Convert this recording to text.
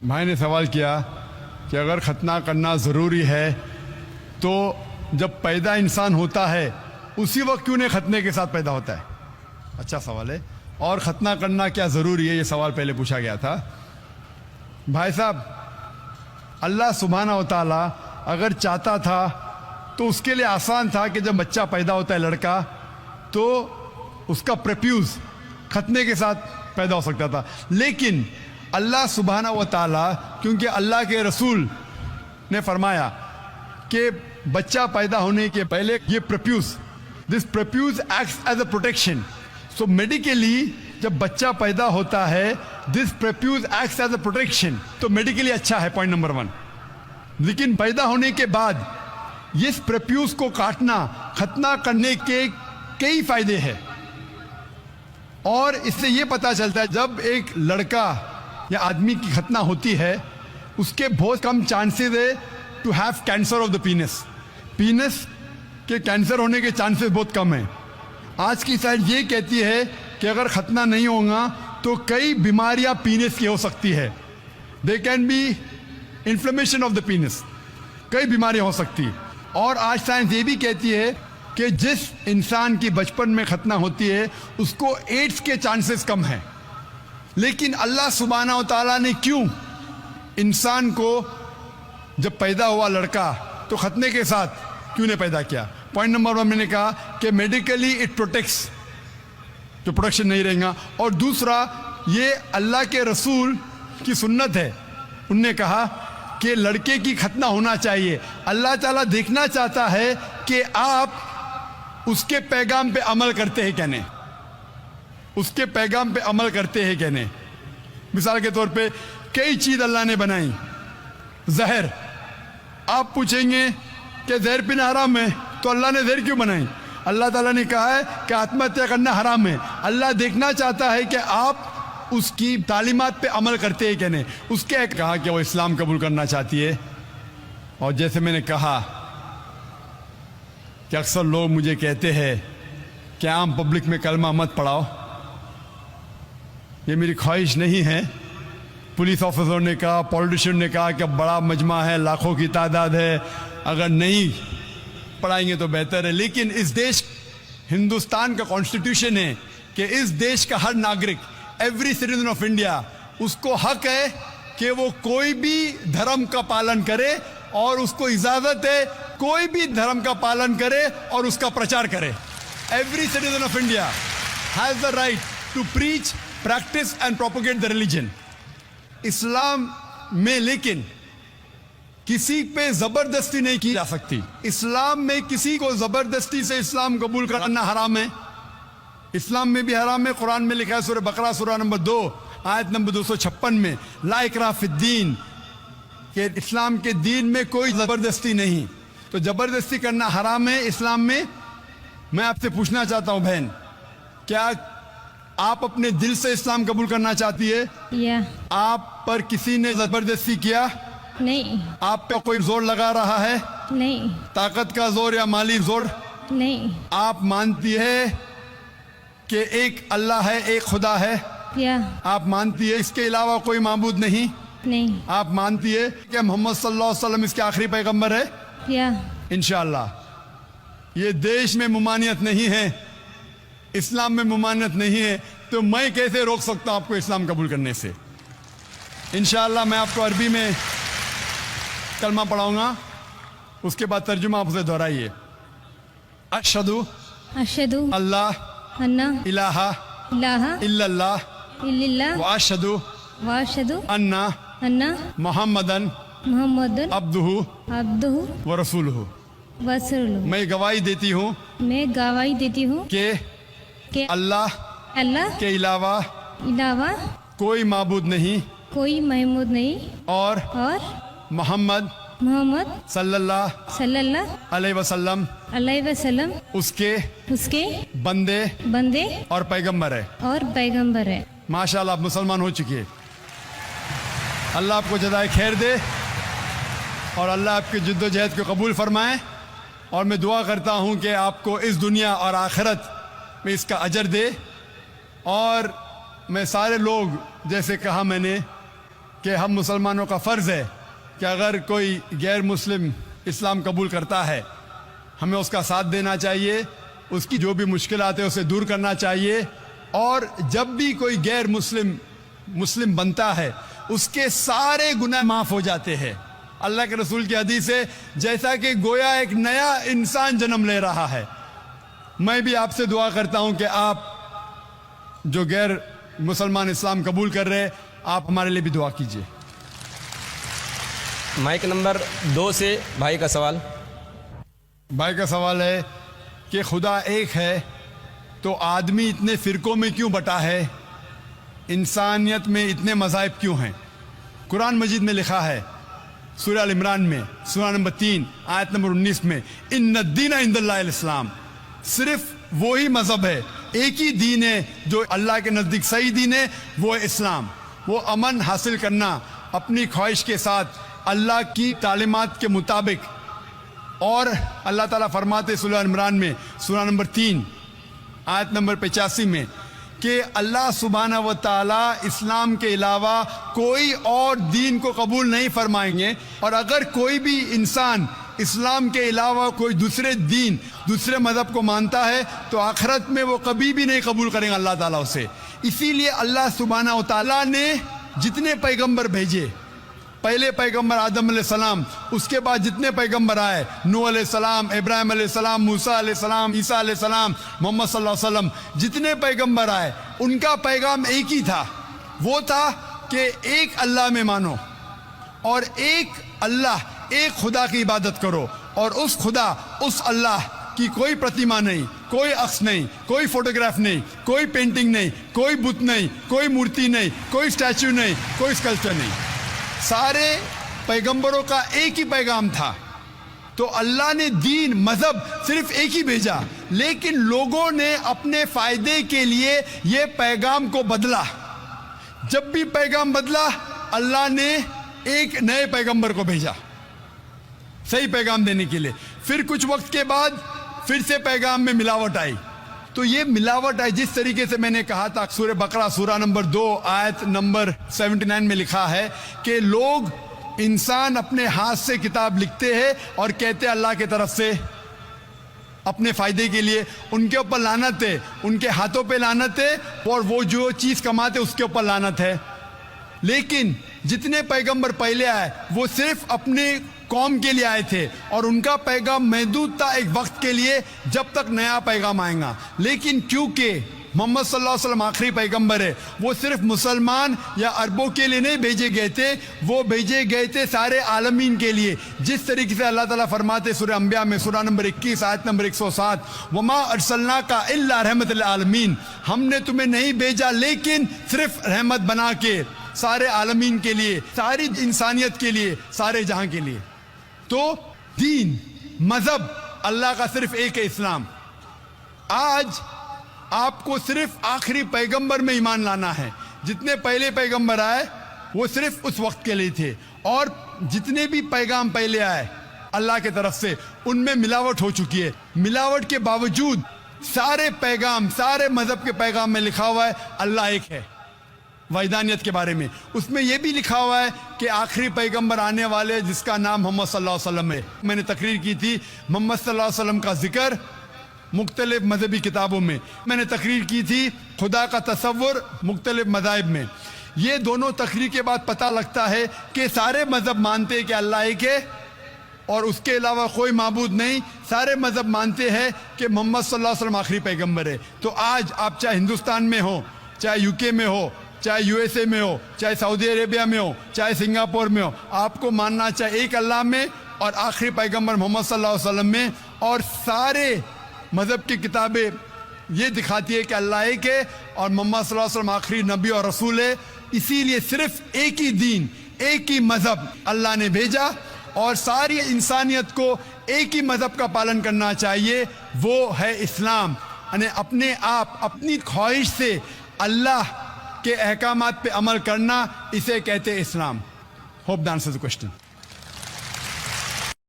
بھائی نے سوال کیا کہ اگر ختنہ کرنا ضروری ہے تو جب پیدا انسان ہوتا ہے اسی وقت کیوں نہیں ختنے کے ساتھ پیدا ہوتا ہے؟ اچھا سوال ہے. اور ختنہ کرنا کیا ضروری ہے، یہ سوال پہلے پوچھا گیا تھا. بھائی صاحب، اللہ سبحانہ و تعالیٰ اگر چاہتا تھا تو اس کے لیے آسان تھا کہ جب بچہ پیدا ہوتا ہے لڑکا تو اس کا پریپیوز ختنے کے ساتھ پیدا ہو سکتا تھا. لیکن اللہ سبحانہ و تعالیٰ، کیونکہ اللہ کے رسول نے فرمایا کہ بچہ پیدا ہونے کے پہلے یہ this prepuce acts as a protection. So medically جب بچہ پیدا ہوتا ہے this prepuce acts as a protection, تو میڈیکلی اچھا ہے، پوائنٹ نمبر 1. لیکن پیدا ہونے کے بعد اس پریپیوز کو کاٹنا، ختنہ کرنے کے کئی فائدے ہیں. اور اس سے یہ پتہ چلتا ہے جب ایک لڑکا یا آدمی کی ختنہ ہوتی ہے اس کے بہت کم چانسز ہے to have cancer of the penis کے کینسر ہونے کے چانسز بہت کم ہیں. آج کی سائنس یہ کہتی ہے کہ اگر ختنہ نہیں ہوگا تو کئی بیماریاں پینس کی ہو سکتی ہے. They can be inflammation of the penis, کئی بیماریاں ہو سکتی. اور آج سائنس یہ بھی کہتی ہے کہ جس انسان کی بچپن میں ختنہ ہوتی ہے اس کو ایڈز کے چانسز کم ہیں. لیکن اللہ سبحانہ و تعالیٰ نے کیوں انسان کو جب پیدا ہوا لڑکا تو ختنے کے ساتھ کیوں نے پیدا کیا؟ پوائنٹ نمبر 1 میں نے کہا کہ میڈیکلی اٹ پروٹیکٹس، تو پروٹیکشن نہیں رہے گا. اور دوسرا یہ اللہ کے رسول کی سنت ہے، انہوں نے کہا کہ لڑکے کی ختنہ ہونا چاہیے. اللہ تعالیٰ دیکھنا چاہتا ہے کہ آپ اس کے پیغام پہ عمل کرتے ہیں کہ نہیں، اس کے پیغام پہ عمل کرتے ہیں کہ نہیں. مثال کے طور پہ کئی چیز اللہ نے بنائی. زہر، آپ پوچھیں گے کہ زہر پینا حرام ہے تو اللہ نے زہر کیوں بنائی؟ اللہ تعالیٰ نے کہا ہے کہ آتم ہتیا کرنا حرام ہے. اللہ دیکھنا چاہتا ہے کہ آپ اس کی تعلیمات پہ عمل کرتے ہیں کہ نہیں. اس کے کہا کہ وہ اسلام قبول کرنا چاہتی ہے. اور جیسے میں نے کہا کہ اکثر لوگ مجھے کہتے ہیں کہ عام پبلک میں کلمہ مت پڑھاؤ. یہ میری خواہش نہیں ہے. پولیس آفیسر نے کہا، پولیٹیشین نے کہا کہ بڑا مجمع ہے، لاکھوں کی تعداد ہے، اگر نہیں پڑھائیں گے تو بہتر ہے. لیکن اس دیش ہندوستان کا کانسٹیٹیوشن ہے کہ اس دیش کا ہر ناگرک، ایوری سٹیزن آف انڈیا، اس کو حق ہے کہ وہ کوئی بھی دھرم کا پالن کرے، اور اس کو اجازت ہے کوئی بھی دھرم کا پالن کرے اور اس کا پرچار کرے. Every citizen of India has the right to preach, practice and propagate the religion. اسلام میں لیکن کسی پہ زبردستی نہیں کی جا سکتی. اسلام میں کسی کو زبردستی سے اسلام قبول کرنا حرام ہے. اسلام میں بھی حرام ہے. قرآن میں لکھا ہے سورہ بقرہ سورہ نمبر 2 آیت نمبر 256 میں، لا اکراہ فی الدین، کہ اسلام کے دین میں کوئی زبردستی نہیں. تو زبردستی کرنا حرام ہے اسلام میں. میں آپ سے پوچھنا چاہتا ہوں بہن، کیا آپ اپنے دل سے اسلام قبول کرنا چاہتی ہے؟ یا آپ پر کسی نے زبردستی کیا؟ نہیں. آپ پہ کوئی زور لگا رہا ہے؟ نہیں. طاقت کا زور یا مالی زور؟ نہیں. آپ مانتی ہے کہ ایک اللہ ہے، ایک خدا ہے؟ یا آپ مانتی ہے اس کے علاوہ کوئی معبود نہیں؟ نہیں. آپ مانتی ہے کہ محمد صلی اللہ علیہ وسلم اس کے آخری پیغمبر ہے؟ یا انشاءاللہ. یہ دیش میں ممانعت نہیں ہے، اسلام میں ممانعت نہیں ہے، تو میں کیسے روک سکتا ہوں آپ کو اسلام قبول کرنے سے؟ انشاءاللہ میں آپ کو عربی میں کلمہ پڑھاؤں گا، اس کے بعد ترجمہ آپ اسے دہرائیے. اشہدو اشہدو اللہ ان الہ الہ الا اللہ الا اللہ واشہدو واشہدو ان ان محمدن محمد عبدہ عبدہ ورسولہ. ورسولہ. میں گواہی دیتی ہوں میں گواہی دیتی ہوں کہ اللہ کے علاوہ علاوہ کوئی معبود نہیں، کوئی محمود نہیں، اور اور محمد محمد صلی اللہ صلی اللہ علیہ وسلم علیہ وسلم اس کے اس کے بندے بندے اور پیغمبر ہے. اور پیغمبر ہے. ماشاءاللہ آپ مسلمان ہو چکی ہے. اللہ آپ کو جزائے خیر دے اور اللہ آپ کی جد و جہد کو قبول فرمائے. اور میں دعا کرتا ہوں کہ آپ کو اس دنیا اور آخرت میں اس کا اجر دے. اور میں سارے لوگ، جیسے کہا میں نے کہ ہم مسلمانوں کا فرض ہے کہ اگر کوئی غیر مسلم اسلام قبول کرتا ہے ہمیں اس کا ساتھ دینا چاہیے، اس کی جو بھی مشکلات ہیں اسے دور کرنا چاہیے، اور جب بھی کوئی غیر مسلم بنتا ہے اس کے سارے گناہ معاف ہو جاتے ہیں۔ اللہ کے رسول کی حدیث ہے جیسا کہ گویا ایک نیا انسان جنم لے رہا ہے۔ میں بھی آپ سے دعا کرتا ہوں کہ آپ جو غیر مسلمان اسلام قبول کر رہے آپ ہمارے لیے بھی دعا کیجیے۔ مائک نمبر 2 سے بھائی کا سوال۔ بھائی کا سوال ہے کہ خدا ایک ہے تو آدمی اتنے فرقوں میں کیوں بٹا ہے؟ انسانیت میں اتنے مذاہب کیوں ہیں؟ قرآن مجید میں لکھا ہے سورہ ال عمران میں سورہ نمبر 3 آیت نمبر 19 میں ان الدین عند اللہ الاسلام، صرف وہی مذہب ہے، ایک ہی دین ہے جو اللہ کے نزدیک صحیح دین ہے، وہ ہے اسلام۔ وہ امن حاصل کرنا اپنی خواہش کے ساتھ اللہ کی تعلیمات کے مطابق، اور اللہ تعالیٰ فرماتے سورہ عمران میں سورہ نمبر 3 آیت نمبر 85 میں کہ اللہ سبحانہ و تعالیٰ اسلام کے علاوہ کوئی اور دین کو قبول نہیں فرمائیں گے، اور اگر کوئی بھی انسان اسلام کے علاوہ کوئی دوسرے دین دوسرے مذہب کو مانتا ہے تو آخرت میں وہ کبھی بھی نہیں قبول کریں گے اللہ تعالیٰ اسے۔ اسی لیے اللہ سبحانہ و تعالیٰ نے جتنے پیغمبر بھیجے، پہلے پیغمبر آدم علیہ السلام، اس کے بعد جتنے پیغمبر آئے، نوح علیہ السلام، ابراہیم علیہ السلام، موسیٰ علیہ السلام، عیسیٰ علیہ السلام، محمد صلی اللہ علیہ وسلم، جتنے پیغمبر آئے ان کا پیغام ایک ہی تھا، وہ تھا کہ ایک اللہ میں مانو اور ایک اللہ، ایک خدا کی عبادت کرو، اور اس خدا، اس اللہ کی کوئی پرتیما نہیں، کوئی عکس نہیں، کوئی فوٹوگراف نہیں، کوئی پینٹنگ نہیں، کوئی بت نہیں، کوئی مورتی نہیں، کوئی اسٹیچو نہیں، کوئی اسکلپچر نہیں۔ سارے پیغمبروں کا ایک ہی پیغام تھا۔ تو اللہ نے دین، مذہب صرف ایک ہی بھیجا، لیکن لوگوں نے اپنے فائدے کے لیے یہ پیغام کو بدلا۔ جب بھی پیغام بدلا اللہ نے ایک نئے پیغمبر کو بھیجا صحیح پیغام دینے کے لیے، پھر کچھ وقت کے بعد پھر سے پیغام میں ملاوٹ آئی۔ تو یہ ملاوٹ آئی جس طریقے سے میں نے کہا تھا، سورہ بقرہ سورہ نمبر 2 آیت نمبر 79 میں لکھا ہے کہ لوگ، انسان اپنے ہاتھ سے کتاب لکھتے ہیں اور کہتے ہیں اللہ کی طرف سے اپنے فائدے کے لیے، ان کے اوپر لعنت ہے، ان کے ہاتھوں پہ لعنت ہے، اور وہ جو چیز کماتے اس کے اوپر لعنت ہے۔ لیکن جتنے پیغمبر پہلے آئے وہ صرف اپنے قوم کے لیے آئے تھے، اور ان کا پیغام محدود تھا ایک وقت کے لیے جب تک نیا پیغام آئے گا۔ لیکن کیونکہ محمد صلی اللہ علیہ وسلم آخری پیغمبر ہے، وہ صرف مسلمان یا عربوں کے لیے نہیں بھیجے گئے تھے، وہ بھیجے گئے تھے سارے عالمین کے لیے۔ جس طریقے سے اللہ تعالیٰ فرماتے سورہ انبیاء میں سورہ نمبر 21 آیت نمبر 107 وما ارسلناک الا رحمت للعالمین، ہم نے تمہیں نہیں بھیجا لیکن صرف رحمت بنا کے سارے عالمین کے لیے، ساری انسانیت کے لیے، سارے جہاں کے لیے۔ تو دین، مذہب اللہ کا صرف ایک ہے، اسلام۔ آج آپ کو صرف آخری پیغمبر میں ایمان لانا ہے۔ جتنے پہلے پیغمبر آئے وہ صرف اس وقت کے لیے تھے، اور جتنے بھی پیغام پہلے آئے اللہ کی طرف سے ان میں ملاوٹ ہو چکی ہے۔ ملاوٹ کے باوجود سارے پیغام، سارے مذہب کے پیغام میں لکھا ہوا ہے اللہ ایک ہے، وحدانیت کے بارے میں۔ اس میں یہ بھی لکھا ہوا ہے کہ آخری پیغمبر آنے والے جس کا نام محمد صلی اللہ علیہ وسلم ہے۔ میں نے تقریر کی تھی محمد صلی اللہ علیہ وسلم کا ذکر مختلف مذہبی کتابوں میں، میں نے تقریر کی تھی خدا کا تصور مختلف مذاہب میں۔ یہ دونوں تقریر کے بعد پتہ لگتا ہے کہ سارے مذہب مانتے ہیں کہ اللہ ایک ہے اور اس کے علاوہ کوئی معبود نہیں۔ سارے مذہب مانتے ہیں کہ محمد صلی اللہ علیہ وسلم آخری پیغمبر ہے۔ تو آج آپ چاہے ہندوستان میں ہو، چاہے یو کے میں ہو، چاہے یو ایس اے میں ہو، چاہے سعودی عربیہ میں ہو، چاہے سنگاپور میں ہو، آپ کو ماننا چاہے ایک اللہ میں اور آخری پیغمبر محمد صلی اللہ علیہ وسلم میں۔ اور سارے مذہب کی کتابیں یہ دکھاتی ہے کہ اللہ ایک ہے اور محمد صلی اللہ علیہ وسلم آخری نبی اور رسول ہے۔ اسی لیے صرف ایک ہی دین، ایک ہی مذہب اللہ نے بھیجا، اور ساری انسانیت کو ایک ہی مذہب کا پالن کرنا چاہیے، وہ ہے اسلام۔ یعنی اپنے آپ، اپنی خواہش سے اللہ کے احکامات پہ عمل کرنا، اسے کہتے ہیں اسلام۔ Hope the answers the question.